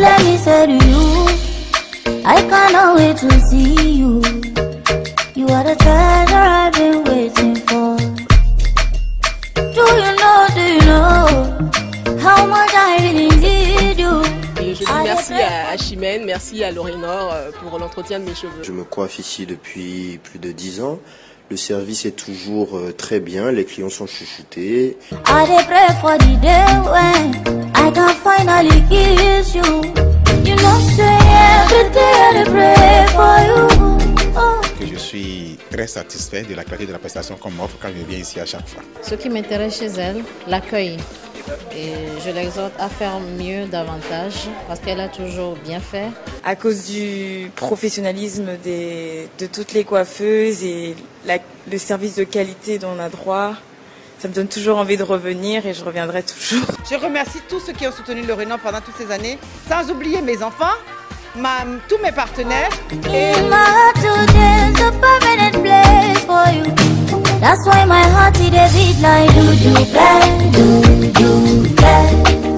let me say to you, I cannot wait to see you. You are the treasure I've been waiting for. Do you know how much I really need you? Et je dis merci à Chimène, merci à Lorénor pour l'entretien de mes cheveux. Je me coiffe ici depuis plus de 10 ans. Le service est toujours très bien, les clients sont chouchoutés. I pray for the day when I can finally kiss you. You know, say every day I pray for you. Oh. Je suis très satisfait de la qualité de la prestation qu'on m'offre quand je viens ici à chaque fois. Ce qui m'intéresse chez elle, l'accueil. Et je l'exhorte à faire mieux davantage parce qu'elle a toujours bien fait. À cause du professionnalisme de toutes les coiffeuses et le service de qualité dont on a droit, ça me donne toujours envie de revenir et je reviendrai toujours. Je remercie tous ceux qui ont soutenu Lorénor pendant toutes ces années, sans oublier mes enfants, tous mes partenaires. In my heart today's a permanent place for you. That's why my heart is a beat like do bad.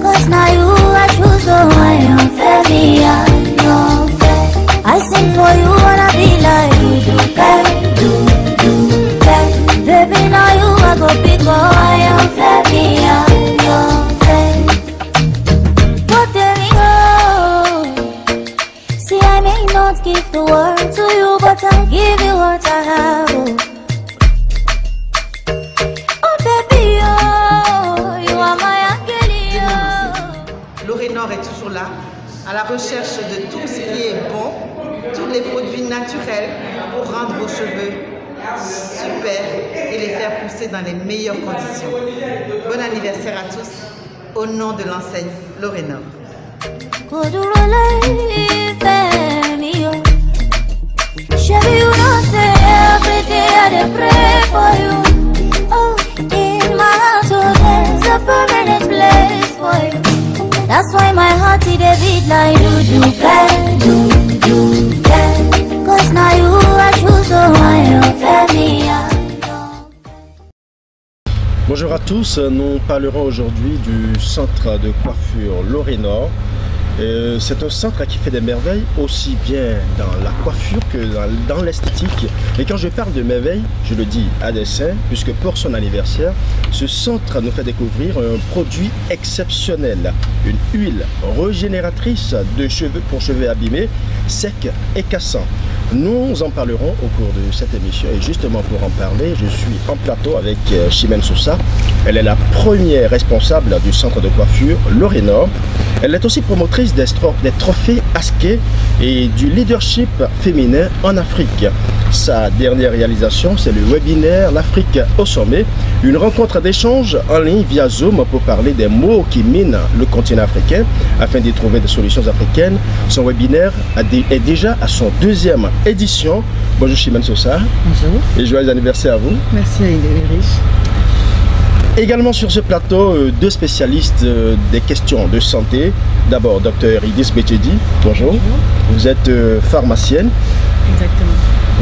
Cause now you are true, so I am fair, me I am fair. I sing for you and I be like do bad. Baby, now you are go big, oh I am fair, me I am fair. But there we go. See, I may not give the world to you, but I'll give you what I have. Oh. Lorénor est toujours là, à la recherche de tout ce qui est bon, tous les produits naturels pour rendre vos cheveux super et les faire pousser dans les meilleures conditions. Bon anniversaire à tous, au nom de l'enseigne Lorénor. That's why my heart is a beat like do bad. Cause now you are true, so I am fair. Bonjour à tous, nous parlerons aujourd'hui du centre de coiffure Lorénor. C'est un centre qui fait des merveilles aussi bien dans la coiffure que dans l'esthétique. Et quand je parle de merveilles, je le dis à dessein, puisque pour son anniversaire, ce centre nous fait découvrir un produit exceptionnel. Une huile régénératrice de cheveux pour cheveux abîmés, secs et cassants. Nous en parlerons au cours de cette émission et justement pour en parler, je suis en plateau avec Chimène Sousa. Elle est la première responsable du centre de coiffure Lorénor. Elle est aussi promotrice des trophées Askey et du leadership féminin en Afrique. Sa dernière réalisation, c'est le webinaire L'Afrique au sommet, une rencontre d'échange en ligne via Zoom pour parler des maux qui minent le continent africain afin d'y trouver des solutions africaines. Son webinaire est déjà à son 2e édition. Bonjour Chimène Sousa. Bonjour. Et joyeux anniversaire à vous. Merci à Idéris. Également sur ce plateau, deux spécialistes des questions de santé. D'abord, Dr Idriss Betchedi. Bonjour. Bonjour. Vous êtes pharmacienne. Exactement.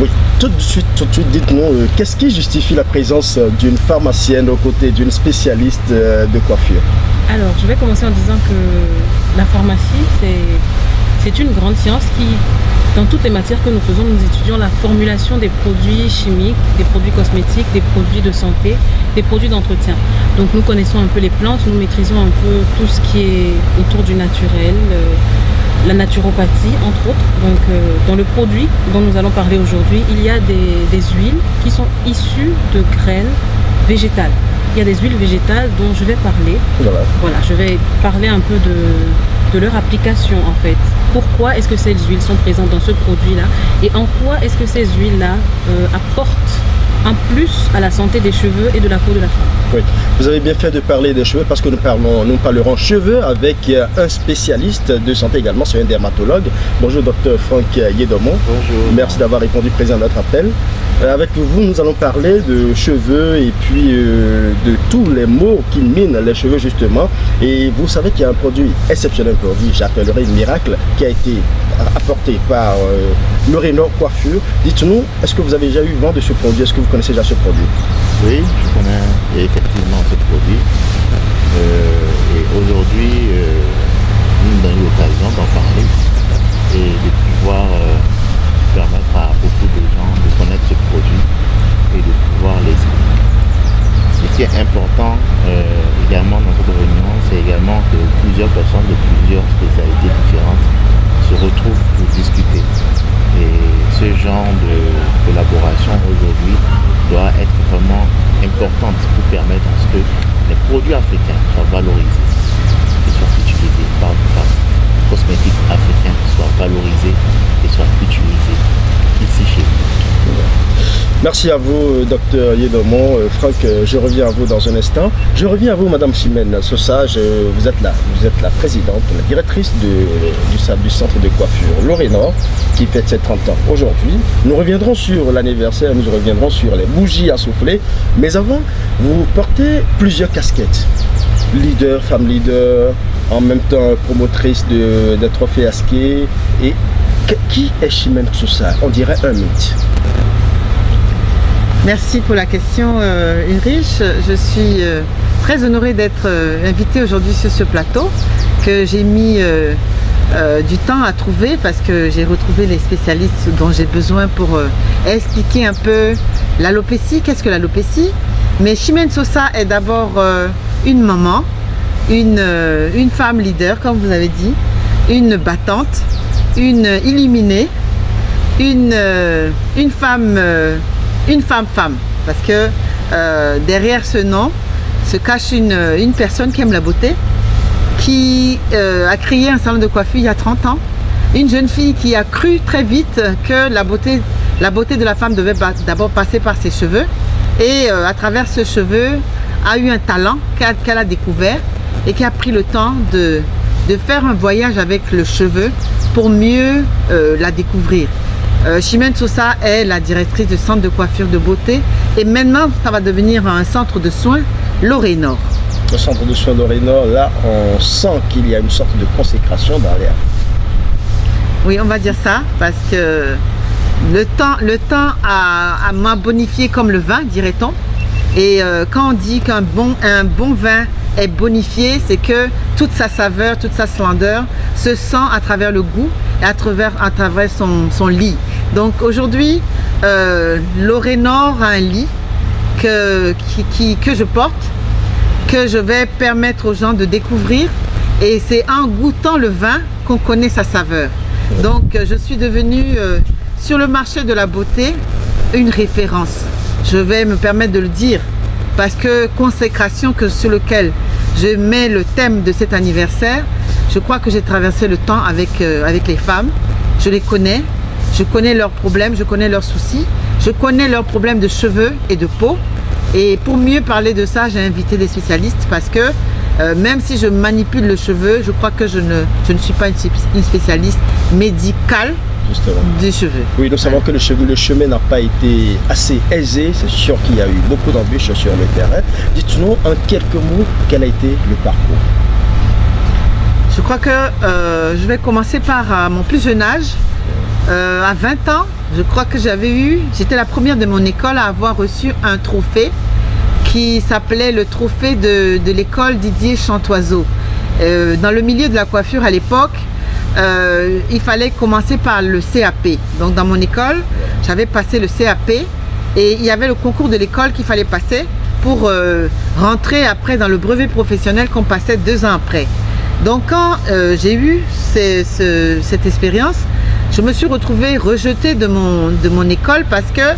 Oui, tout de suite, dites-nous, qu'est-ce qui justifie la présence d'une pharmacienne aux côtés d'une spécialiste de coiffure? Alors, je vais commencer en disant que la pharmacie, c'est une grande science qui, dans toutes les matières que nous faisons, nous étudions la formulation des produits chimiques, des produits cosmétiques, des produits de santé, des produits d'entretien. Donc nous connaissons un peu les plantes, nous maîtrisons un peu tout ce qui est autour du naturel, la naturopathie entre autres. Donc dans le produit dont nous allons parler aujourd'hui, il y a des huiles qui sont issues de graines végétales. Il y a des huiles végétales dont je vais parler. Voilà, je vais parler un peu de leur application en fait. Pourquoi est-ce que ces huiles sont présentes dans ce produit-là et en quoi est-ce que ces huiles-là apportent un plus à la santé des cheveux et de la peau de la femme. Oui, vous avez bien fait de parler des cheveux parce que nous parlerons cheveux avec un spécialiste de santé également, c'est un dermatologue. Bonjour Dr Franck Yedomon. Bonjour. Merci d'avoir répondu présent à notre appel. Avec vous, nous allons parler de cheveux et puis de tous les maux qui minent les cheveux justement. Et vous savez qu'il y a un produit exceptionnel pour vous, j'appellerai Miracle, qui a été apporté par Lorénor Coiffure. Dites-nous, est-ce que vous avez déjà eu vent de ce produit? Est-ce que vous connaissez déjà ce produit? Oui, je connais effectivement ce produit. Et aujourd'hui, nous n'avons l'occasion d'en parler et de pouvoir permettre à beaucoup de gens de connaître ce produit et de pouvoir l'essayer. Ce qui est important également dans cette réunion, c'est également que plusieurs personnes de plusieurs spécialités différentes se retrouvent pour discuter. Et ce genre de collaboration aujourd'hui doit être vraiment importante pour permettre à ce que les produits africains soient valorisés et soient utilisés par les cosmétiques africains, soient valorisés et soient utilisés ici chez nous. Merci à vous, Dr Yedomon. Franck, je reviens à vous dans un instant. Je reviens à vous, Madame Chimène Sosa. Vous êtes la présidente, la directrice du centre de coiffure L'Orénor, qui fête ses 30 ans aujourd'hui. Nous reviendrons sur l'anniversaire, nous reviendrons sur les bougies à souffler. Mais avant, vous portez plusieurs casquettes. Leader, femme leader, en même temps promotrice des trophées Askey. Et qui est Chimène Sosa? On dirait un mythe. Merci pour la question, Ulrich. Je suis très honorée d'être invitée aujourd'hui sur ce plateau que j'ai mis du temps à trouver parce que j'ai retrouvé les spécialistes dont j'ai besoin pour expliquer un peu l'alopécie. Qu'est-ce que l'alopécie? Mais Chimène Sosa est d'abord une maman, une femme leader, comme vous avez dit, une battante, une illuminée, une femme parce que derrière ce nom se cache une personne qui aime la beauté, qui a créé un salon de coiffure il y a 30 ans, une jeune fille qui a cru très vite que la beauté de la femme devait d'abord passer par ses cheveux et à travers ce cheveu a eu un talent qu'elle a découvert et qui a pris le temps de faire un voyage avec le cheveu pour mieux la découvrir. Chimène Sosa est la directrice du centre de coiffure de beauté et maintenant ça va devenir un centre de soins L'Orénor. Le centre de soins L'Orénor, là on sent qu'il y a une sorte de consécration dans l'air. Oui, on va dire ça parce que le temps m'a bonifié comme le vin, dirait-on. Et quand on dit qu'un bon vin est bonifié, c'est que toute sa saveur, toute sa splendeur se sent à travers le goût et à travers son lit. Donc aujourd'hui, L'Orénor a un lit que je porte, que je vais permettre aux gens de découvrir. Et c'est en goûtant le vin qu'on connaît sa saveur. Donc je suis devenue sur le marché de la beauté une référence. Je vais me permettre de le dire parce que consécration sur lequel je mets le thème de cet anniversaire, je crois que j'ai traversé le temps avec les femmes. Je les connais, je connais leurs problèmes, je connais leurs soucis, je connais leurs problèmes de cheveux et de peau. Et pour mieux parler de ça, j'ai invité des spécialistes parce que même si je manipule le cheveu, je crois que je ne suis pas une spécialiste médicale. Justement. Des cheveux. Oui, nous savons que le chemin n'a pas été assez aisé. C'est sûr qu'il y a eu beaucoup d'embûches sur le terrain. Dites-nous en quelques mots quel a été le parcours. Je crois que je vais commencer par mon plus jeune âge. À 20 ans, je crois que j'étais la première de mon école à avoir reçu un trophée qui s'appelait le trophée de l'école Didier Chantoiseau. Dans le milieu de la coiffure à l'époque, il fallait commencer par le CAP. Donc dans mon école, j'avais passé le CAP et il y avait le concours de l'école qu'il fallait passer pour rentrer après dans le brevet professionnel qu'on passait 2 ans après. Donc quand j'ai eu cette expérience, je me suis retrouvée rejetée de mon école parce que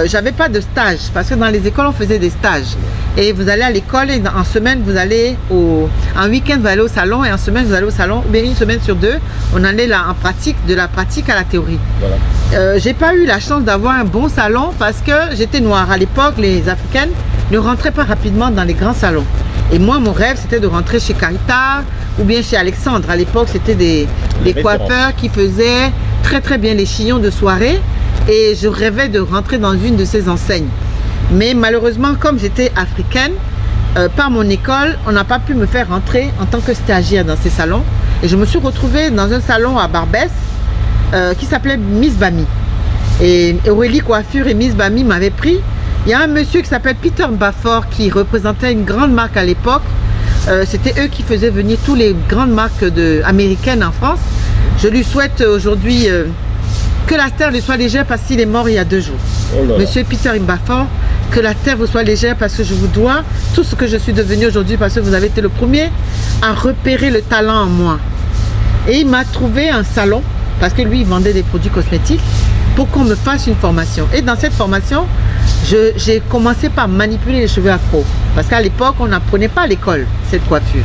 j'avais pas de stage. Parce que dans les écoles, on faisait des stages. Et vous allez à l'école et en semaine, vous allez en week-end, vous allez au salon et en semaine, vous allez au salon. Ou bien une semaine sur 2, on allait là en pratique, de la pratique à la théorie. Voilà. J'ai pas eu la chance d'avoir un bon salon parce que j'étais noire. À l'époque, les Africaines ne rentraient pas rapidement dans les grands salons. Et moi, mon rêve, c'était de rentrer chez Carita ou bien chez Alexandre. À l'époque, c'était des coiffeurs qui faisaient très très bien les chignons de soirée. Et je rêvais de rentrer dans une de ces enseignes. Mais malheureusement, comme j'étais africaine, par mon école, on n'a pas pu me faire rentrer en tant que stagiaire dans ces salons. Et je me suis retrouvée dans un salon à Barbès qui s'appelait Miss Bami. Et Aurélie Coiffure et Miss Bami m'avaient pris. Il y a un monsieur qui s'appelle Peter Bafford qui représentait une grande marque à l'époque, C'était eux qui faisaient venir toutes les grandes marques américaines en France. Je lui souhaite aujourd'hui que la terre lui soit légère parce qu'il est mort il y a 2 jours. Oh là là. Monsieur Peter Mbafor, que la terre vous soit légère parce que je vous dois tout ce que je suis devenu aujourd'hui parce que vous avez été le premier à repérer le talent en moi. Et il m'a trouvé un salon parce que lui il vendait des produits cosmétiques pour qu'on me fasse une formation. Et dans cette formation, j'ai commencé par manipuler les cheveux afro parce qu'à l'époque on n'apprenait pas à l'école cette coiffure.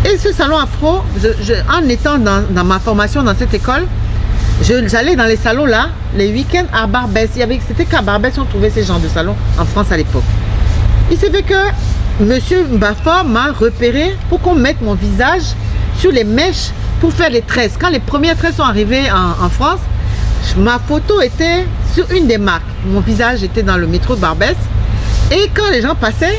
Et ce salon afro, en étant dans ma formation dans cette école, j'allais dans les salons là, les week-ends à Barbès. C'était qu'à Barbès on trouvait ces genres de salons en France à l'époque. Il s'est fait que Monsieur Mbafor m'a repéré pour qu'on mette mon visage sur les mèches pour faire les tresses. Quand les premières tresses sont arrivées en France, ma photo était sur une des marques. Mon visage était dans le métro de Barbès. Et quand les gens passaient,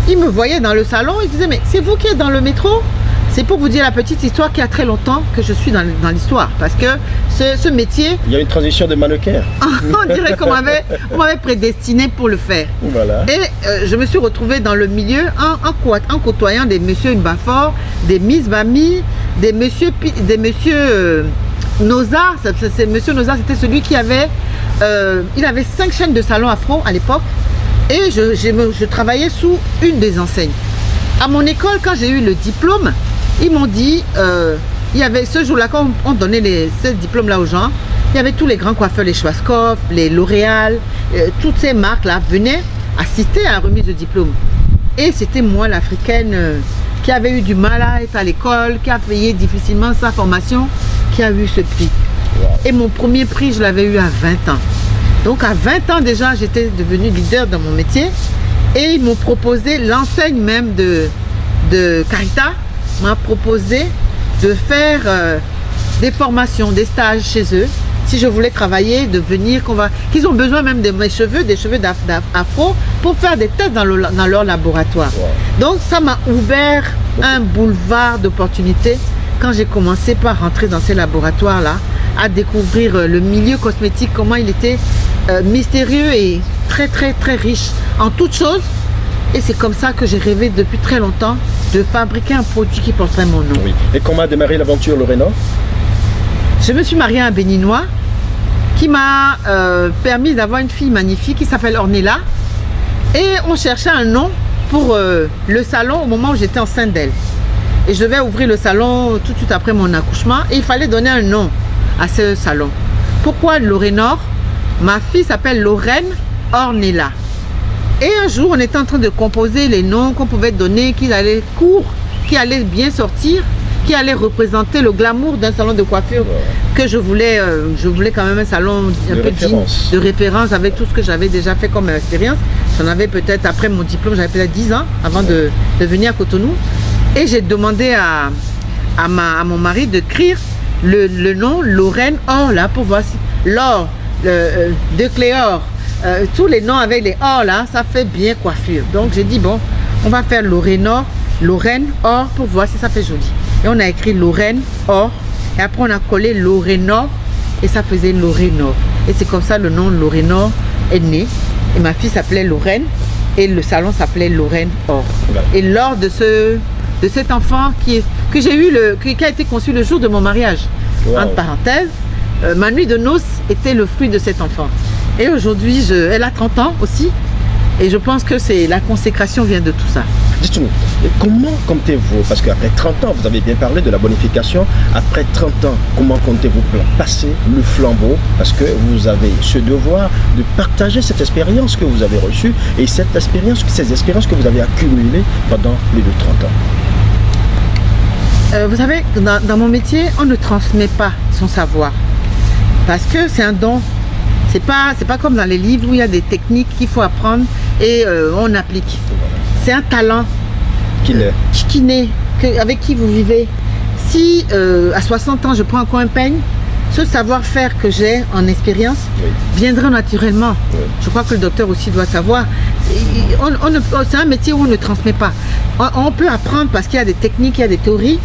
ils me voyaient dans le salon, ils disaient mais c'est vous qui êtes dans le métro? C'est pour vous dire la petite histoire qu'il y a très longtemps que je suis dans l'histoire. Parce que ce métier... Il y a une transition de mannequin. On dirait qu'on m'avait prédestiné pour le faire. Voilà. Et je me suis retrouvée dans le milieu en côtoyant des messieurs Mbafor, des Miss Bami, des messieurs Noza. Monsieur Noza, c'était celui qui avait... il avait 5 chaînes de salon afro à l'époque. Et je travaillais sous une des enseignes. À mon école, quand j'ai eu le diplôme, ils m'ont dit, il y avait ce jour-là, quand on donnait ce diplôme-là aux gens, il y avait tous les grands coiffeurs, les Schwarzkopf, les L'Oréal, toutes ces marques-là venaient assister à la remise de diplôme. Et c'était moi, l'Africaine, qui avait eu du mal à être à l'école, qui a payé difficilement sa formation, qui a eu ce prix. Et mon premier prix, je l'avais eu à 20 ans. Donc à 20 ans déjà, j'étais devenue leader dans mon métier. Et ils m'ont proposé, l'enseigne même de Carita m'a proposé de faire des formations, des stages chez eux. Si je voulais travailler, de venir, qu'ils ont besoin même de mes cheveux, des cheveux d'afro, pour faire des tests dans leur laboratoire. Wow. Donc ça m'a ouvert un boulevard d'opportunités quand j'ai commencé par rentrer dans ces laboratoires-là, à découvrir le milieu cosmétique, comment il était mystérieux et très très très riche en toutes choses. Et c'est comme ça que j'ai rêvé depuis très longtemps de fabriquer un produit qui porterait mon nom. Oui. Et comment a démarré l'aventure Lorena? Je me suis mariée à un Béninois qui m'a permis d'avoir une fille magnifique qui s'appelle Ornella. Et on cherchait un nom pour le salon au moment où j'étais enceinte d'elle. Et je devais ouvrir le salon tout de suite après mon accouchement. Et il fallait donner un nom à ce salon. Pourquoi Lorénor? Ma fille s'appelle Lorraine Ornella. Et un jour, on était en train de composer les noms qu'on pouvait donner, qui allaient court, qui allaient bien sortir, qui allaient représenter le glamour d'un salon de coiffure que je voulais quand même un salon un peu digne, de référence avec tout ce que j'avais déjà fait comme expérience. J'en avais peut-être, après mon diplôme, j'avais peut-être 10 ans avant de venir à Cotonou. Et j'ai demandé à mon mari d'écrire le nom Lorraine Or là pour voir si l'or de Cléor, tous les noms avec les or là, ça fait bien coiffure. Donc j'ai dit bon, on va faire Lorraine Or pour voir si ça fait joli. Et on a écrit Lorraine Or et après on a collé Lorénor et ça faisait Lorénor. Et c'est comme ça le nom Lorénor est né. Et ma fille s'appelait Lorraine et le salon s'appelait Lorraine Or. Et lors de cet enfant que j'ai eu, qui a été conçu le jour de mon mariage, entre parenthèses, ma nuit de noces était le fruit de cet enfant. Et aujourd'hui, elle a 30 ans aussi. Et je pense que la consécration vient de tout ça. Dites-nous, comment comptez-vous, parce qu'après 30 ans, vous avez bien parlé de la bonification, après 30 ans, comment comptez-vous passer le flambeau? Parce que vous avez ce devoir de partager cette expérience que vous avez reçue et ces expériences que vous avez accumulées pendant plus de 30 ans. Vous savez, dans mon métier, on ne transmet pas son savoir. Parce que c'est un don. C'est pas comme dans les livres où il y a des techniques qu'il faut apprendre et on applique. C'est un talent qui naît, avec qui vous vivez. Si à 60 ans je prends encore un peigne, ce savoir-faire que j'ai en expérience viendra naturellement. Je crois que le docteur aussi doit savoir. C'est un métier où on ne transmet pas. On peut apprendre parce qu'il y a des techniques, il y a des théories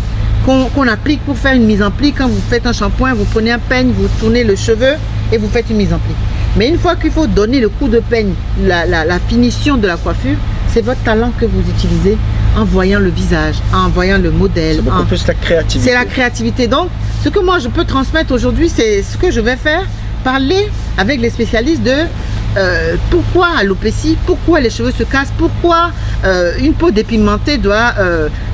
qu'on applique pour faire une mise en pli. Quand vous faites un shampoing, vous prenez un peigne, vous tournez le cheveu et vous faites une mise en pli. Mais une fois qu'il faut donner le coup de peigne, la finition de la coiffure, c'est votre talent que vous utilisez en voyant le visage, en voyant le modèle. C'est beaucoup plus la créativité. C'est la créativité. Donc, ce que moi je peux transmettre aujourd'hui, c'est ce que je vais faire, parler avec les spécialistes de pourquoi alopécie, pourquoi les cheveux se cassent, pourquoi une peau dépigmentée doit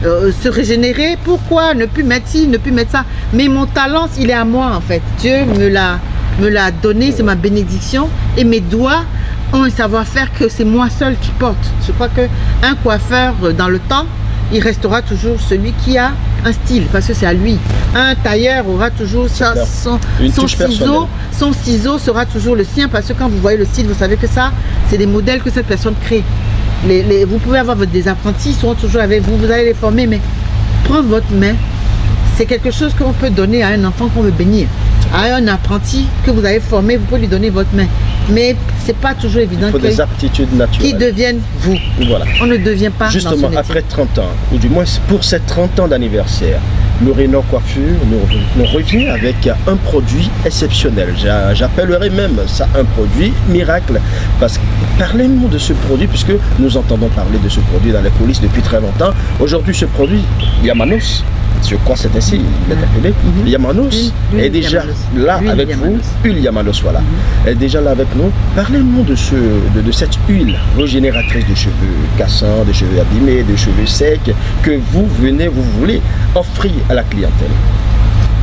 se régénérer, pourquoi ne plus mettre ci, ne plus mettre ça. Mais mon talent, il est à moi en fait. Dieu me l'a donné, c'est ma bénédiction. Et mes doigts ont un savoir-faire que c'est moi seul qui porte. Je crois qu'un coiffeur dans le temps, il restera toujours celui qui a un style, parce que c'est à lui. Un tailleur aura toujours son ciseau sera toujours le sien, parce que quand vous voyez le style, vous savez que ça, c'est des modèles que cette personne crée. Vous pouvez avoir des apprentis, ils seront toujours avec vous, vous allez les former, mais prendre votre main, c'est quelque chose qu'on peut donner à un enfant qu'on veut bénir. À un apprenti que vous avez formé, vous pouvez lui donner votre main. Mais c'est pas toujours évident. Il faut des aptitudes naturelles. Qui deviennent vous. Voilà. On ne devient pas. Justement, après 30 ans, ou du moins pour ces 30 ans d'anniversaire, Lorinor Coiffure nous revient avec un produit exceptionnel. J'appellerai même ça un produit miracle. Parce que parlez-nous de ce produit, puisque nous entendons parler de ce produit dans les coulisses depuis très longtemps. Aujourd'hui, ce produit, Yamanos, je crois que c'est ainsi, il est appelé. Yamanos est déjà là avec vous. Huile Yamanos, voilà. Elle est déjà là avec nous. Parlez-nous de cette huile régénératrice de cheveux cassants, de cheveux abîmés, de cheveux secs, que vous voulez offrir à la clientèle.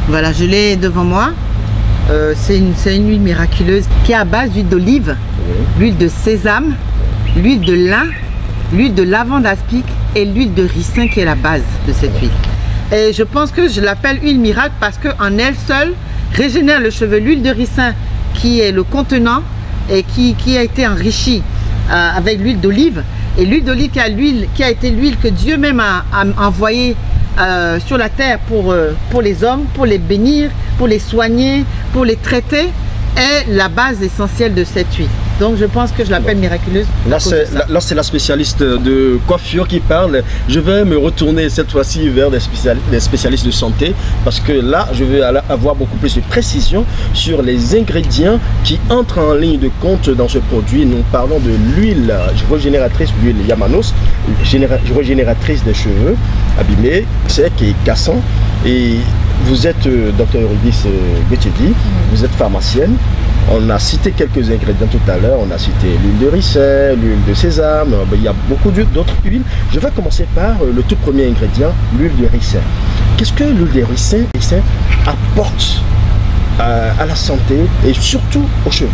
Voilà, je l'ai devant moi. C'est une huile miraculeuse qui est à base d'huile d'olive, l'huile de sésame, l'huile de lin, l'huile de lavande aspic et l'huile de ricin qui est la base de cette huile. Et je pense que je l'appelle huile miracle parce qu'en elle seule régénère le cheveu. L'huile de ricin qui est le contenant et qui a été enrichie avec l'huile d'olive. Et l'huile d'olive qui a été l'huile que Dieu même a envoyée sur la terre pour les hommes, pour les bénir, pour les soigner, pour les traiter, est la base essentielle de cette huile. Donc je pense que je l'appelle miraculeuse. Là c'est la spécialiste de coiffure qui parle. Je vais me retourner cette fois-ci vers des spécialistes de santé, parce que là je vais avoir beaucoup plus de précision sur les ingrédients qui entrent en ligne de compte dans ce produit. Nous parlons de l'huile régénératrice, l'huile Yamanos, régénératrice des cheveux abîmés, secs et cassants. Et vous êtes Dr Eurydice Betchedi, vous êtes pharmacienne. On a cité quelques ingrédients tout à l'heure, on a cité l'huile de ricin, l'huile de sésame, il y a beaucoup d'autres huiles. Je vais commencer par le tout premier ingrédient, l'huile de ricin. Qu'est-ce que l'huile de ricin apporte à la santé et surtout aux cheveux?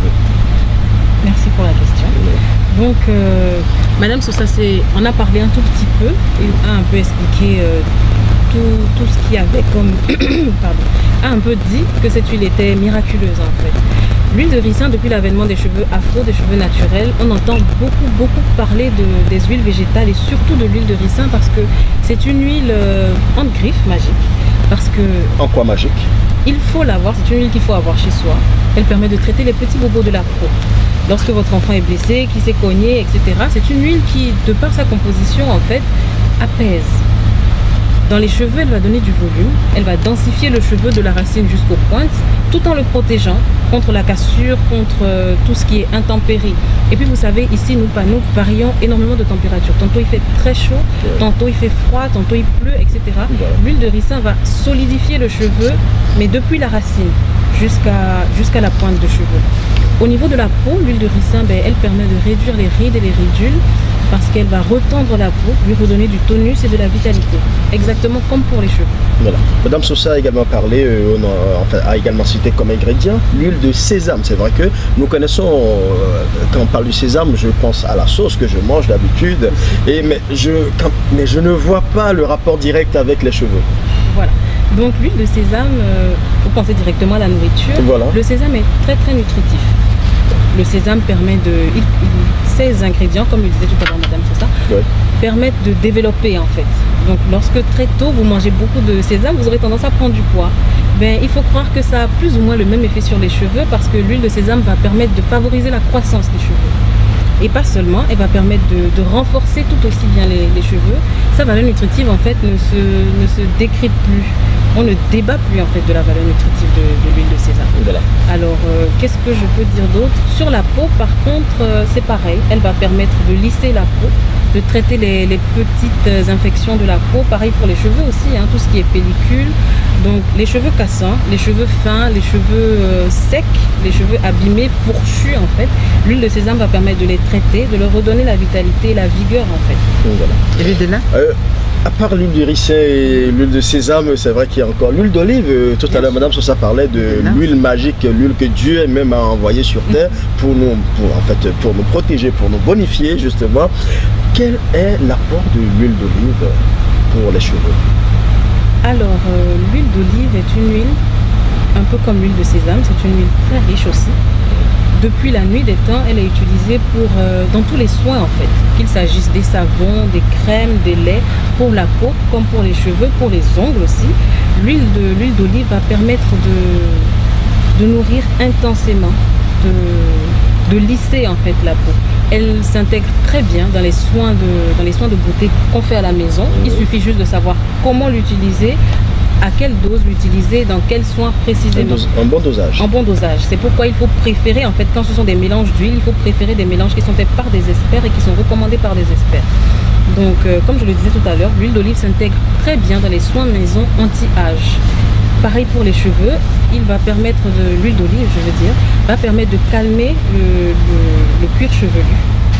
Merci pour la question. Donc, Madame Sosa, on a parlé un tout petit peu, il a un peu expliqué tout ce qu'il y avait comme... pardon, a un peu dit que cette huile était miraculeuse en fait. L'huile de ricin, depuis l'avènement des cheveux afro, des cheveux naturels, on entend beaucoup parler des huiles végétales et surtout de l'huile de ricin parce que c'est une huile en griffe magique. Parce que... En quoi magique? Il faut l'avoir, c'est une huile qu'il faut avoir chez soi. Elle permet de traiter les petits bobos de la peau. Lorsque votre enfant est blessé, qui s'est cogné, etc. C'est une huile qui, de par sa composition, en fait, apaise. Dans les cheveux, elle va donner du volume, elle va densifier le cheveu de la racine jusqu'aux pointes, tout en le protégeant contre la cassure, contre tout ce qui est intempérie. Et puis vous savez, ici, nous varions énormément de température. Tantôt il fait très chaud, tantôt il fait froid, tantôt il pleut, etc. L'huile de ricin va solidifier le cheveu, mais depuis la racine jusqu'à la pointe de cheveux. Au niveau de la peau, l'huile de ricin, elle permet de réduire les rides et les ridules, parce qu'elle va retendre la peau, lui redonner du tonus et de la vitalité, exactement comme pour les cheveux. Voilà. Madame Sosa a également parlé, a également cité comme ingrédient l'huile de sésame. C'est vrai que nous connaissons, quand on parle du sésame, je pense à la sauce que je mange d'habitude, mais je ne vois pas le rapport direct avec les cheveux. Voilà. Donc l'huile de sésame, vous pensez directement à la nourriture. Voilà. Le sésame est très nutritif. Le sésame permet ces ingrédients, comme le disait tout à l'heure Madame Sosa, permettent de développer en fait. Donc lorsque très tôt vous mangez beaucoup de sésame, vous aurez tendance à prendre du poids. Il faut croire que ça a plus ou moins le même effet sur les cheveux parce que l'huile de sésame va permettre de favoriser la croissance des cheveux. Et pas seulement, elle va permettre de renforcer tout aussi bien les cheveux. Sa valeur nutritive en fait ne se décrypte plus. On ne débat plus en fait de la valeur nutritive de l'huile de sésame. Voilà. Alors qu'est-ce que je peux dire d'autre? Sur la peau par contre c'est pareil, elle va permettre de lisser la peau, de traiter les petites infections de la peau. Pareil pour les cheveux aussi, hein, tout ce qui est pellicule. Donc les cheveux cassants, les cheveux fins, les cheveux secs, les cheveux abîmés, fourchus en fait. L'huile de sésame va permettre de les traiter, de leur redonner la vitalité et la vigueur en fait. Voilà. Et l'huile de lin À part l'huile de ricin et l'huile de sésame, c'est vrai qu'il y a encore l'huile d'olive. Tout à l'heure, Madame Sosa parlait de l'huile magique, l'huile que Dieu même a envoyée sur terre pour nous protéger, pour nous bonifier justement. Quel est l'apport de l'huile d'olive pour les cheveux? Alors, l'huile d'olive est une huile, un peu comme l'huile de sésame, c'est une huile très riche aussi. Depuis la nuit des temps, elle est utilisée dans tous les soins en fait, qu'il s'agisse des savons, des crèmes, des laits, pour la peau comme pour les cheveux, pour les ongles aussi. L'huile d'olive va permettre de nourrir intensément, de lisser en fait la peau. Elle s'intègre très bien dans les soins de beauté qu'on fait à la maison. Il suffit juste de savoir comment l'utiliser, à quelle dose l'utiliser, dans quels soins précisément. Un bon dosage. En bon dosage. C'est pourquoi il faut préférer, en fait, quand ce sont des mélanges d'huile, il faut préférer des mélanges qui sont faits par des experts et qui sont recommandés par des experts. Donc, comme je le disais tout à l'heure, l'huile d'olive s'intègre très bien dans les soins maison anti-âge. Pareil pour les cheveux, l'huile d'olive, je veux dire, va permettre de calmer le cuir chevelu.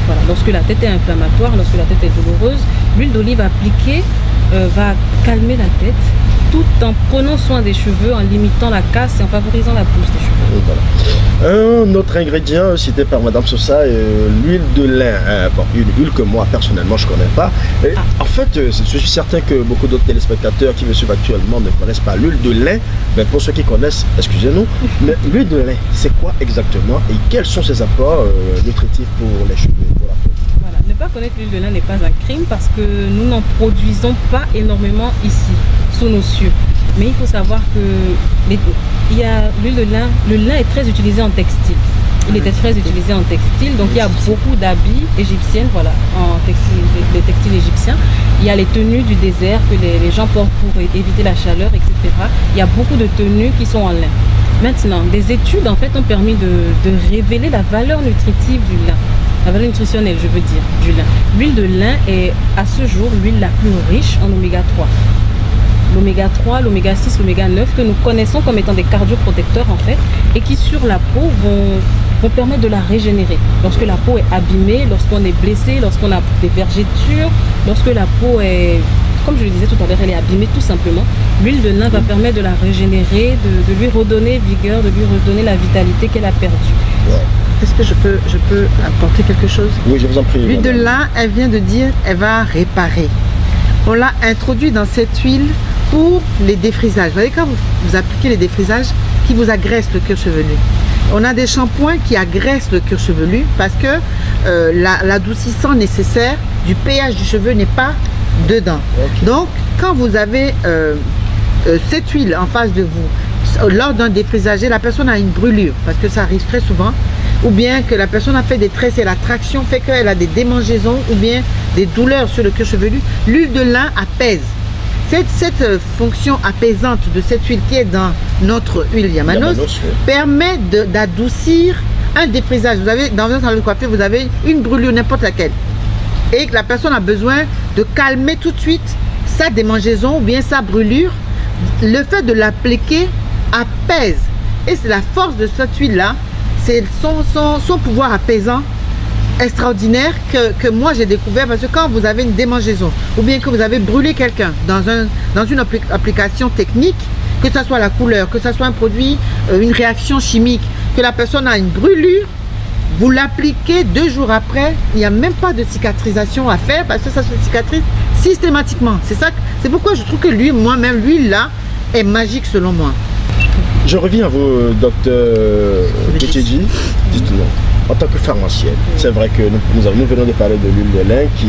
Voilà. Lorsque la tête est inflammatoire, lorsque la tête est douloureuse, l'huile d'olive appliquée va calmer la tête tout en prenant soin des cheveux, en limitant la casse et en favorisant la pousse des cheveux. Voilà. Un autre ingrédient cité par Madame Sosa, l'huile de lin. Une huile que moi personnellement je ne connais pas. En fait, je suis certain que beaucoup d'autres téléspectateurs qui me suivent actuellement ne connaissent pas l'huile de lin. Mais pour ceux qui connaissent, excusez-nous, mais l'huile de lin, c'est quoi exactement et quels sont ses apports nutritifs pour les cheveux, pour la peau? Voilà. Ne pas connaître l'huile de lin n'est pas un crime parce que nous n'en produisons pas énormément ici, sous nos cieux. Mais il faut savoir que l'huile de lin, le lin est très utilisé en textile. Il était très utilisé en textile, donc il y a beaucoup d'habits égyptiennes, voilà, en textile, les textiles égyptiens. Il y a les tenues du désert que les gens portent pour éviter la chaleur, etc. Il y a beaucoup de tenues qui sont en lin. Maintenant, des études en fait ont permis de révéler la valeur nutritive du lin. La valeur nutritionnelle, je veux dire, du lin. L'huile de lin est à ce jour l'huile la plus riche en oméga 3. L'oméga 3, l'oméga 6, l'oméga 9 que nous connaissons comme étant des cardioprotecteurs en fait et qui sur la peau vont permettre de la régénérer. Lorsque la peau est abîmée, lorsqu'on est blessé, lorsqu'on a des vergetures, lorsque la peau est, comme je le disais tout à l'heure, elle est abîmée tout simplement, l'huile de lin va permettre de la régénérer, de lui redonner vigueur, de lui redonner la vitalité qu'elle a perdue. Ouais. Est-ce que je peux apporter quelque chose? Oui, je vous en prie. L'huile de lin, elle vient de dire, elle va réparer. On l'a introduit dans cette huile pour les défrisages. Vous voyez, quand vous appliquez les défrisages qui vous agressent le cuir chevelu. On a des shampoings qui agressent le cuir chevelu parce que l'adoucissant nécessaire du pH du cheveu n'est pas dedans. Okay. Donc, quand vous avez cette huile en face de vous, lors d'un défrisage, la personne a une brûlure, parce que ça arrive très souvent, ou bien que la personne a fait des tresses et la traction fait qu'elle a des démangeaisons ou bien des douleurs sur le cuir chevelu, l'huile de lin apaise. Cette fonction apaisante de cette huile qui est dans notre huile Yamanos permet d'adoucir un défrisage. Vous avez, dans un salon de coiffure, vous avez une brûlure, n'importe laquelle, et que la personne a besoin de calmer tout de suite sa démangeaison ou bien sa brûlure. Le fait de l'appliquer apaise. Et c'est la force de cette huile-là, c'est son pouvoir apaisant extraordinaire que moi j'ai découvert, parce que quand vous avez une démangeaison ou bien que vous avez brûlé quelqu'un dans une application technique, que ce soit la couleur, que ce soit un produit, une réaction chimique, que la personne a une brûlure, vous l'appliquez 2 jours après, il n'y a même pas de cicatrisation à faire parce que ça se cicatrise systématiquement. C'est pourquoi je trouve que l'huile, moi-même, l'huile là est magique selon moi. Je reviens à vous, docteur Ketcheji. Dites-nous, en tant que pharmacienne, c'est vrai que nous venons de parler de l'huile de lin qui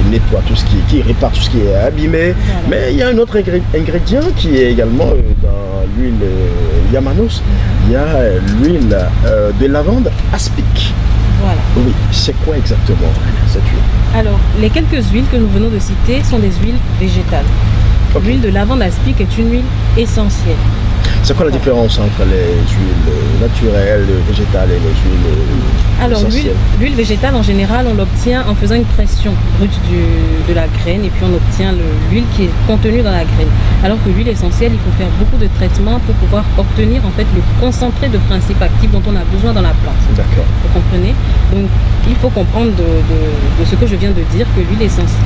nettoie tout ce qui répare tout ce qui est abîmé, voilà. Mais il y a un autre ingrédient qui est également dans l'huile Yamanos. Il y a l'huile de lavande aspic. Voilà. Oui, c'est quoi exactement cette huile? Alors, les quelques huiles que nous venons de citer sont des huiles végétales. Okay. L'huile de lavande aspic est une huile essentielle. C'est quoi la différence entre les huiles naturelles, végétales et les huiles Alors l'huile végétale en général on l'obtient en faisant une pression brute de la graine et puis on obtient l'huile qui est contenue dans la graine. Alors que l'huile essentielle, il faut faire beaucoup de traitements pour pouvoir obtenir en fait le concentré de principes actifs dont on a besoin dans la plante. D'accord. Vous comprenez? Donc il faut comprendre de ce que je viens de dire que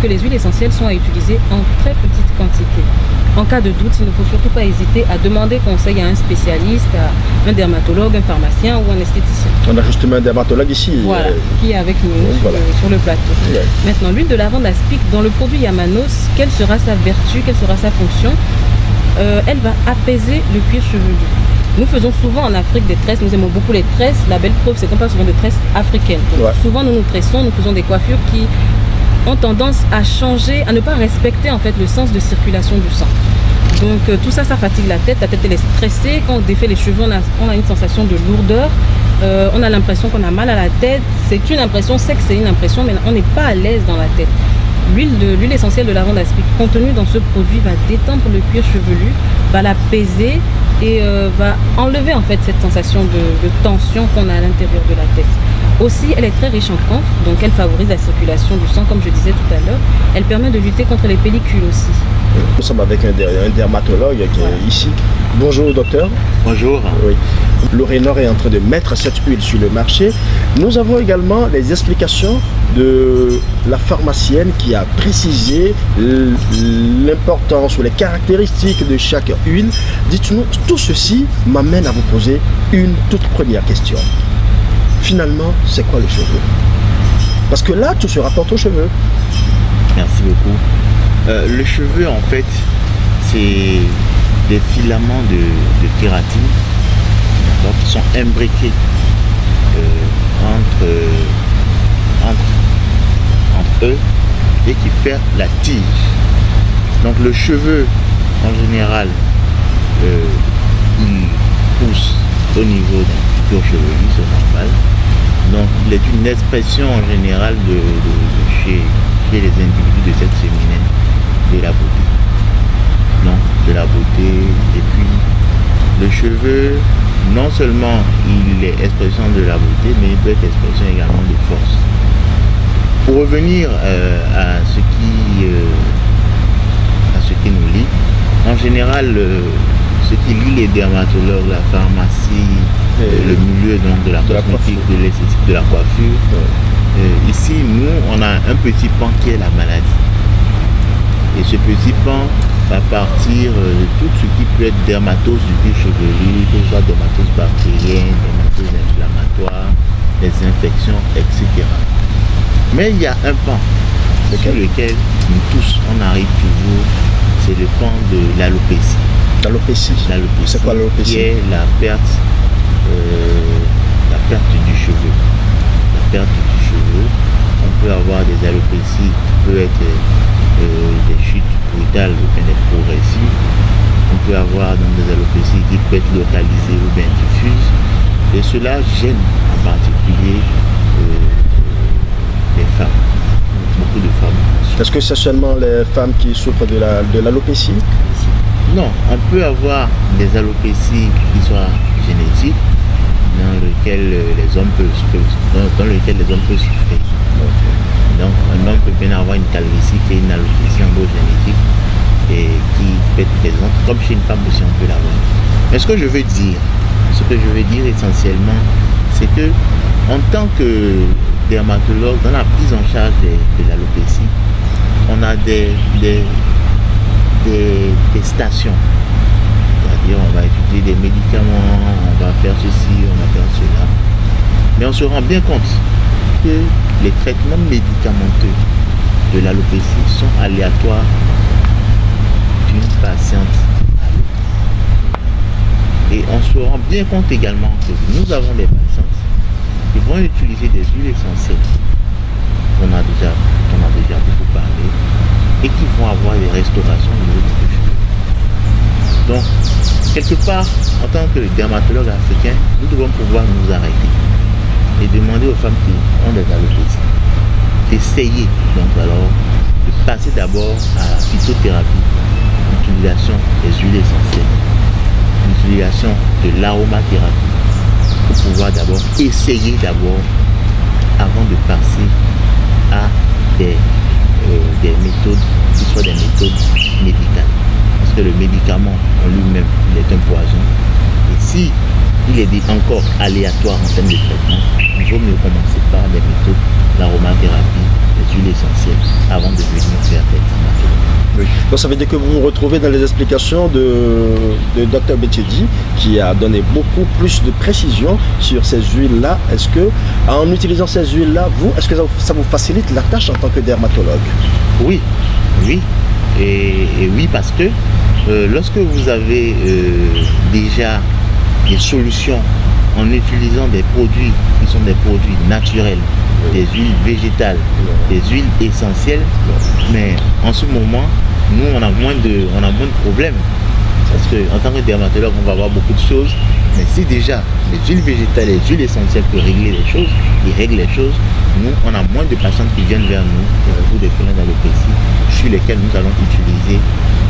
les huiles essentielles sont à utiliser en très petite quantité. En cas de doute, il ne faut surtout pas hésiter à demander conseil à un spécialiste, à un dermatologue, un pharmacien ou un esthéticien. On a justement un dermatologue ici. Voilà, qui est avec nous sur le plateau. Ouais. Maintenant, l'huile de lavande aspic, dans le produit Yamanos, quelle sera sa vertu, quelle sera sa fonction? Elle va apaiser le cuir chevelu. Nous faisons souvent en Afrique des tresses, nous aimons beaucoup les tresses. La belle preuve, c'est qu'on parle souvent de tresses africaines. Donc, souvent, nous tressons, nous faisons des coiffures qui ont tendance à changer, à ne pas respecter en fait le sens de circulation du sang. Donc tout ça, ça fatigue la tête elle est stressée. Quand on défait les cheveux, on a une sensation de lourdeur, on a l'impression qu'on a mal à la tête. C'est une impression, c'est que c'est une impression, mais on n'est pas à l'aise dans la tête. L'huile essentielle de lavande aspic contenue dans ce produit va détendre le cuir chevelu, va l'apaiser et va enlever en fait cette sensation de tension qu'on a à l'intérieur de la tête. Aussi, elle est très riche en camphre, donc elle favorise la circulation du sang, comme je disais tout à l'heure. Elle permet de lutter contre les pellicules aussi. Nous sommes avec un dermatologue qui est ici. Bonjour docteur. Bonjour. Oui. L'Orénor est en train de mettre cette huile sur le marché. Nous avons également les explications de la pharmacienne qui a précisé l'importance ou les caractéristiques de chaque huile. Dites-nous, tout ceci m'amène à vous poser une toute première question. Finalement, c'est quoi le cheveu? Parce que là, tout se rapporte aux cheveux. Merci beaucoup. Le cheveu, en fait, c'est des filaments de kératine qui sont imbriqués entre eux et qui fait la tige. Donc le cheveu, en général, il pousse au niveau d'un cuir chevelu, c'est normal. Donc il est une expression en général chez les individus de cette féminine de la beauté. Donc de la beauté, et puis le cheveu, non seulement il est expression de la beauté, mais il peut être expression également de force. Pour revenir à ce qui nous lie, en général, ce qui lie les dermatologues, la pharmacie, le milieu donc, de la cosmétique, de l'esthétique, de la coiffure, ici, nous, on a un petit pan qui est la maladie. Et ce petit pan va partir de tout ce qui peut être dermatose du cuir chevelu, que ce soit dermatose bactérienne, dermatose inflammatoire, les infections, etc. Mais il y a un pan sur lequel nous tous, on arrive toujours, c'est le pan de l'alopécie. L'alopécie, c'est quoi l'alopécie? Qui est la perte du cheveu. La perte du cheveu. On peut avoir des alopécies qui peuvent être des chutes brutales ou bien des progressives. On peut avoir donc des alopécies qui peuvent être localisées ou bien diffuses. Et cela gêne en particulier les femmes. Beaucoup de femmes. Est-ce que c'est seulement les femmes qui souffrent de l'alopécie? Non, on peut avoir des alopécies qui soient génétiques, dans lesquelles les hommes peuvent souffrir. Donc un homme peut bien avoir une calvitie qui est une alopécie endogénétique et qui peut être présente, comme chez une femme aussi on peut l'avoir. Mais ce que je veux dire essentiellement, c'est que en tant que dermatologue, dans la prise en charge de l'alopécie, on a des stations. C'est-à-dire on va étudier des médicaments, on va faire ceci, on va faire cela. Mais on se rend bien compte que les traitements médicamenteux de l'alopécie sont aléatoires d'une patiente à l'autre. Et on se rend bien compte également que nous avons des patientes qui vont utiliser des huiles essentielles on a déjà beaucoup parlé, et qui vont avoir des restaurations au niveau du cheveu. Donc, quelque part, en tant que dermatologue africain, nous devons pouvoir nous arrêter et demander aux femmes qui ont des alopécies d'essayer, donc alors, de passer d'abord à la phytothérapie, l'utilisation des huiles essentielles. l'utilisation de l'aromathérapie pour pouvoir d'abord essayer avant de passer à des méthodes qui soient des méthodes médicales. Parce que le médicament en lui-même, il est un poison. Et si il est encore aléatoire en termes de traitement, il vaut mieux commencer par des méthodes d'aromathérapie, des huiles essentielles, avant de venir faire des dermatologues. Oui. Donc ça veut dire que vous vous retrouvez dans les explications de Dr Betchedi qui a donné beaucoup plus de précision sur ces huiles-là. Est-ce que, en utilisant ces huiles-là, est-ce que ça vous facilite la tâche en tant que dermatologue? Oui, oui. Et oui, parce que lorsque vous avez déjà des solutions en utilisant des produits qui sont des produits naturels, des huiles végétales, des huiles essentielles, mais en ce moment, nous on a moins de problèmes. Parce qu'en tant que dermatologue, on va avoir beaucoup de choses, mais si déjà les huiles végétales et les huiles essentielles peuvent régler les choses, ils règlent les choses, nous on a moins de patients qui viennent vers nous pour des problèmes d'alopécie sur lesquels nous allons utiliser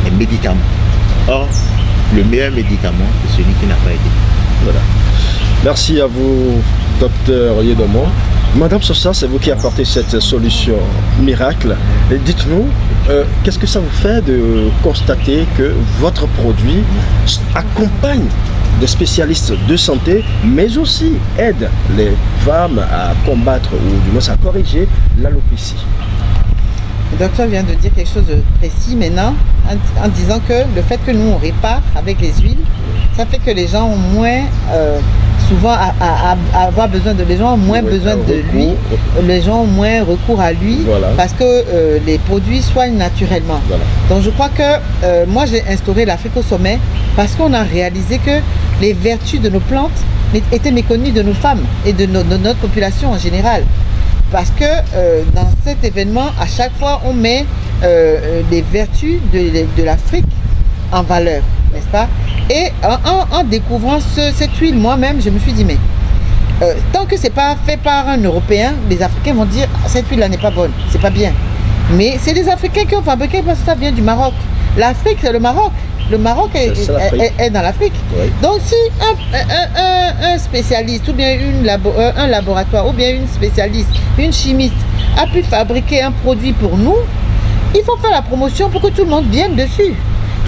les médicaments. Or, le meilleur médicament, c'est celui qui n'a pas été. Voilà. Merci à vous, docteur Yedomon. Madame Sosa, c'est vous qui apportez cette solution miracle. Dites-nous, qu'est-ce que ça vous fait de constater que votre produit accompagne des spécialistes de santé, mais aussi aide les femmes à combattre ou du moins à corriger l'alopécie? Le docteur vient de dire quelque chose de précis maintenant, en disant que le fait que nous on répare avec les huiles, ça fait que les gens ont moins souvent avoir besoin de, les gens ont moins besoin de lui, les gens ont moins recours à lui, parce que les produits soignent naturellement. Donc je crois que moi j'ai instauré l'Afrique au sommet parce qu'on a réalisé que les vertus de nos plantes étaient méconnues de nos femmes et de notre population en général. Parce que dans cet événement, à chaque fois, on met les vertus de l'Afrique en valeur, n'est-ce pas? Et en découvrant cette huile, moi-même, je me suis dit, mais tant que ce n'est pas fait par un Européen, les Africains vont dire, cette huile-là n'est pas bonne, c'est pas bien. Mais c'est les Africains qui ont fabriqué parce que ça vient du Maroc. L'Afrique, c'est le Maroc. Le Maroc est dans l'Afrique. Oui. Donc si un spécialiste ou bien un laboratoire ou bien une spécialiste, une chimiste a pu fabriquer un produit pour nous, il faut faire la promotion pour que tout le monde vienne dessus.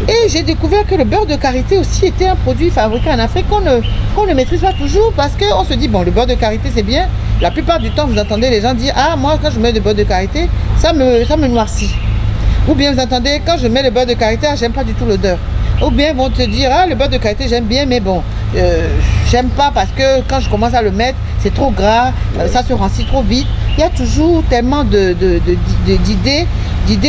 Et j'ai découvert que le beurre de karité aussi était un produit fabriqué en Afrique qu'on ne maîtrise pas toujours parce qu'on se dit, bon, le beurre de karité c'est bien. La plupart du temps, vous entendez les gens dire, ah, moi quand je mets du beurre de karité, ça me noircit. Ou bien vous entendez, quand je mets le beurre de karité, j'aime pas du tout l'odeur. Ou bien vont te dire, ah, le beurre de karité j'aime bien, mais bon, j'aime pas parce que quand je commence à le mettre, c'est trop gras, ça se rancit trop vite. Il y a toujours tellement d'idées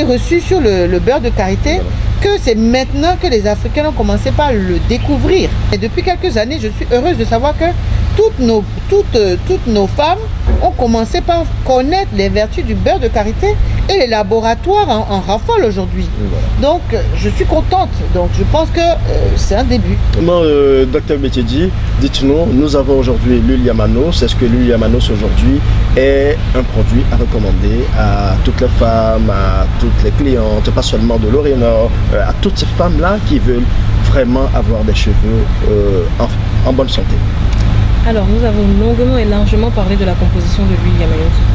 reçues sur le beurre de karité que c'est maintenant que les Africains ont commencé par le découvrir. Et depuis quelques années, je suis heureuse de savoir que toutes nos femmes ont commencé par connaître les vertus du beurre de karité et les laboratoires en raffolent aujourd'hui. Voilà. Donc je suis contente, donc je pense que c'est un début. Docteur Betchedi, dites-nous, nous avons aujourd'hui l'huile Yamanos. Est-ce que l'huile Yamanos aujourd'hui est un produit à recommander à toutes les femmes, à toutes les clientes, pas seulement de l'Orénor, à toutes ces femmes-là qui veulent vraiment avoir des cheveux en bonne santé? Alors, nous avons longuement et largement parlé de la composition de l'huile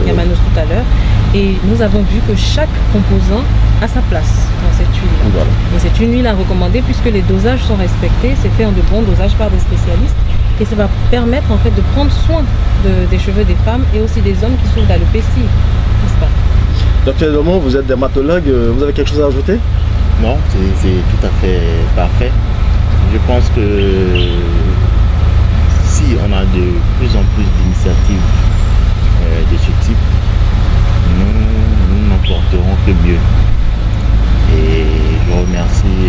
Yamanos tout à l'heure. Et nous avons vu que chaque composant a sa place dans cette huile. Voilà. Et c'est une huile à recommander puisque les dosages sont respectés. C'est fait en de bons dosages par des spécialistes. Et ça va permettre en fait de prendre soin des cheveux des femmes et aussi des hommes qui souffrent d'alopécie. N'est-ce pas? Docteur Yedomon, vous êtes dermatologue. Vous avez quelque chose à ajouter? Non, c'est tout à fait parfait. Je pense que si on a de plus en plus d'initiatives de ce type, nous n'en porterons que mieux. Et je remercie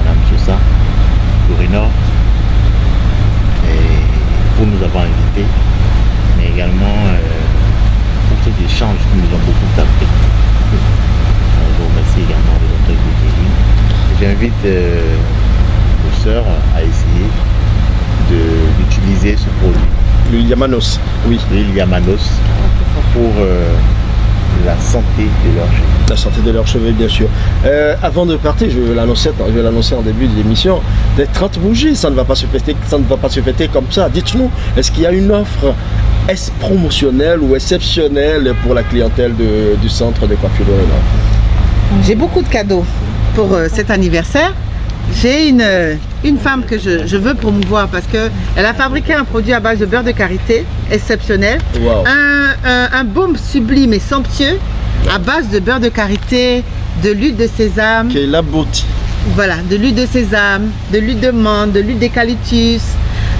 Mme Sosa, l'Orénor, pour nous avoir invités, mais également pour cet échange qui nous a beaucoup appris. Je remercie également le docteur Betchedi. J'invite vos sœurs à essayer d'utiliser ce produit. L'huile Yamanos, oui. L'huile Yamanos pour la santé de leurs cheveux. La santé de leurs cheveux, bien sûr. Avant de partir, je vais l'annoncer en début de l'émission, des 30 bougies, ça ne va pas se fêter comme ça. Dites-nous, est-ce qu'il y a une offre promotionnelle ou exceptionnelle pour la clientèle du centre de coiffure L'Orénor? J'ai beaucoup de cadeaux pour cet anniversaire. J'ai une femme que je veux promouvoir parce qu'elle a fabriqué un produit à base de beurre de karité exceptionnel. Wow. Un baume sublime et somptueux à base de beurre de karité, de l'huile de sésame. Qui est la beauté. Voilà, de l'huile de sésame, de l'huile de menthe, de l'huile d'eucalyptus,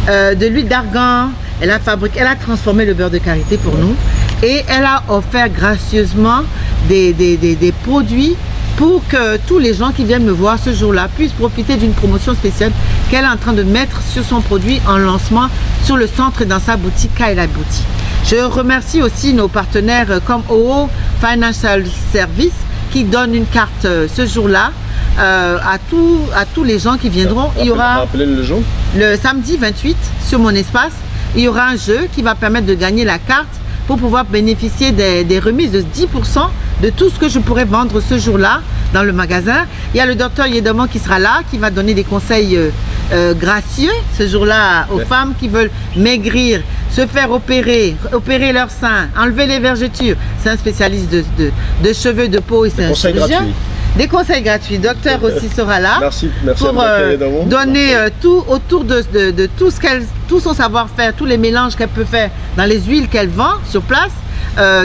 de l'huile d'argan. Elle a transformé le beurre de karité pour nous et elle a offert gracieusement des produits pour que tous les gens qui viennent me voir ce jour-là puissent profiter d'une promotion spéciale qu'elle est en train de mettre sur son produit en lancement sur le centre et dans sa boutique Kaila Beauty. Je remercie aussi nos partenaires comme OO Financial Service qui donne une carte ce jour-là à tous les gens qui viendront. Il y aura le samedi 28 sur mon espace. Il y aura un jeu qui va permettre de gagner la carte pour pouvoir bénéficier des remises de 10% de tout ce que je pourrais vendre ce jour-là dans le magasin. Il y a le docteur Yedomo qui sera là, qui va donner des conseils gracieux ce jour-là aux femmes qui veulent maigrir, se faire opérer leurs seins, enlever les vergetures. C'est un spécialiste de cheveux, de peau et c'est un chirurgien. Des conseils gratuits. Le docteur aussi sera là pour donner tout autour de tout son savoir-faire, tous les mélanges qu'elle peut faire dans les huiles qu'elle vend sur place,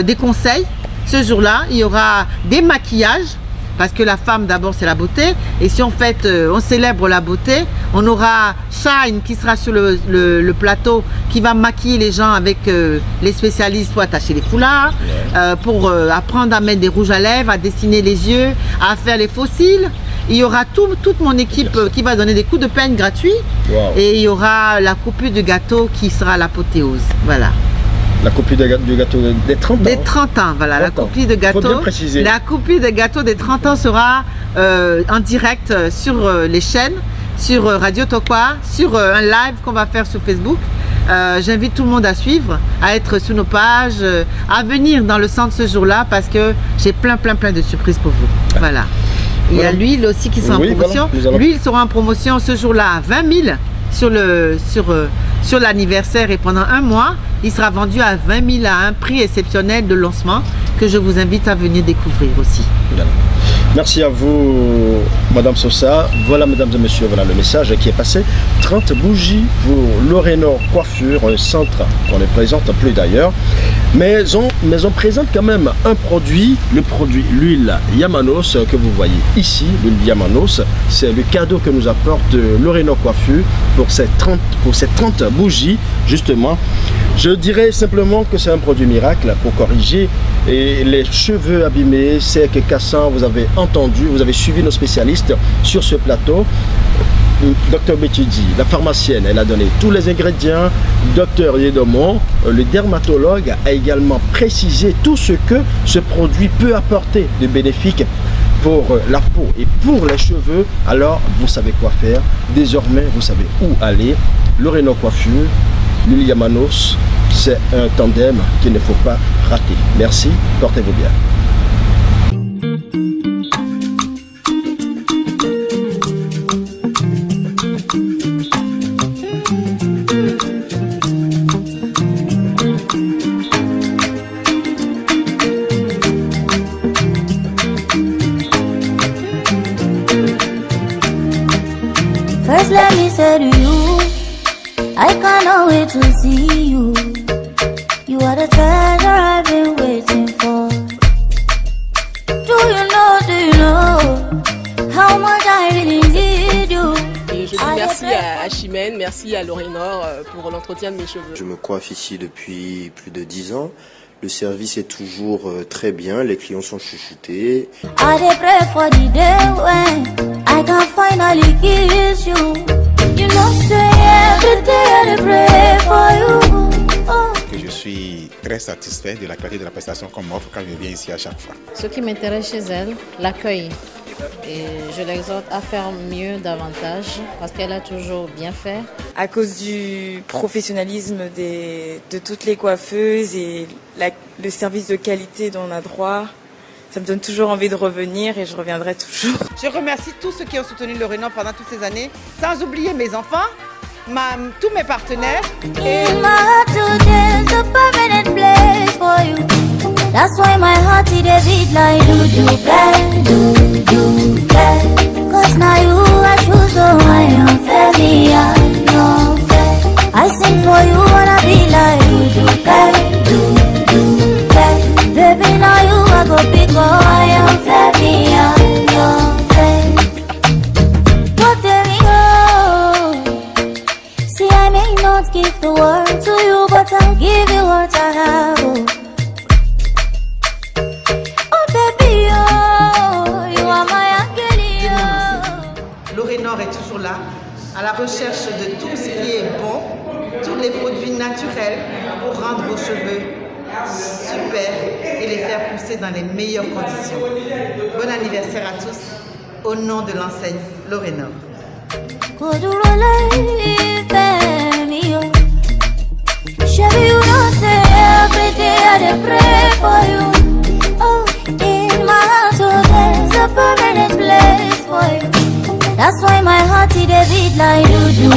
des conseils. Ce jour-là, il y aura des maquillages parce que la femme d'abord c'est la beauté et si on célèbre la beauté, on aura Shine qui sera sur le plateau qui va maquiller les gens avec les spécialistes pour attacher les foulards, pour apprendre à mettre des rouges à lèvres, à dessiner les yeux, à faire les faux cils. Il y aura toute mon équipe qui va donner des coups de peigne gratuits et il y aura la coupure du gâteau qui sera l'apothéose. Voilà. La copie du gâteau des 30 ans. Des 30 ans, voilà. La copie de gâteau. Faut bien préciser. La copie de gâteau des 30 ans sera en direct sur les chaînes, sur Radio Tokwa, sur un live qu'on va faire sur Facebook. J'invite tout le monde à suivre, à être sur nos pages, à venir dans le centre ce jour-là parce que j'ai plein de surprises pour vous. Voilà. Il y a l'huile aussi qui sera en promotion. L'huile sera en promotion ce jour-là à 20 000 sur l'anniversaire et pendant un mois, il sera vendu à 20 000 à un prix exceptionnel de lancement que je vous invite à venir découvrir aussi. Bien. Merci à vous, Madame Sosa. Voilà, mesdames et messieurs, voilà le message qui est passé. 30 bougies pour L'Orénor Coiffure, un centre qu'on ne présente plus d'ailleurs. Mais on présente quand même un produit, l'huile Yamanos que vous voyez ici, l'huile Yamanos. C'est le cadeau que nous apporte L'Orénor Coiffure pour ces 30 bougies, justement. Je dirais simplement que c'est un produit miracle pour corriger les cheveux abîmés, secs et cassants. Vous avez entendu, vous avez suivi nos spécialistes sur ce plateau. Docteur Betudi, la pharmacienne, elle a donné tous les ingrédients. Docteur Yedomo, le dermatologue, a également précisé tout ce que ce produit peut apporter de bénéfique pour la peau et pour les cheveux. Alors, vous savez quoi faire. Désormais, vous savez où aller. L'Orénor Coiffure, l'huile Yamanos, c'est un tandem qu'il ne faut pas rater. Merci, portez-vous bien. First let me say to you, I cannot wait to see you. You are the treasure I've been waiting for. Do you know how much I really need you? Et je dis merci à Chimène, merci à L'Orénor pour l'entretien de mes cheveux. Je me coiffe ici depuis plus de 10 ans. Le service est toujours très bien, les clients sont chouchoutés. I pray for the day when I can finally kiss you. You know, say every day I pray for you. Oh. Je suis très satisfait de la qualité de la prestation qu'on m'offre quand je viens ici à chaque fois. Ce qui m'intéresse chez elle, l'accueil. Et je l'exhorte à faire mieux davantage parce qu'elle a toujours bien fait. À cause du professionnalisme de toutes les coiffeuses et le service de qualité dont on a droit. Ça me donne toujours envie de revenir et je reviendrai toujours. Je remercie tous ceux qui ont soutenu Lorénor pendant toutes ces années, sans oublier mes enfants, tous mes partenaires. In my heart today's a permanent place for you. That's why my heart is a beat like do. Cause now you are true, so I am fair, me, I am fair. I sing for you, wanna be like do. Baby, now you are go big, oh, I am fair, me, I am fair. But there we go. See, I may not give the world to you, but I'll give you what I have. Oh, baby, oh, you are my angel. Lorénor est toujours là, à la recherche de tout ce qui est bon, tous les produits naturels pour rendre vos cheveux super et les faire pousser dans les meilleures conditions. Bon anniversaire à tous, au nom de l'enseigne Lorénor. Could you relate me? Shabby, you know, say every day I dey pray for you. Oh, in my heart, oh, there's a permanent place for you. That's why my heart is a beat like do.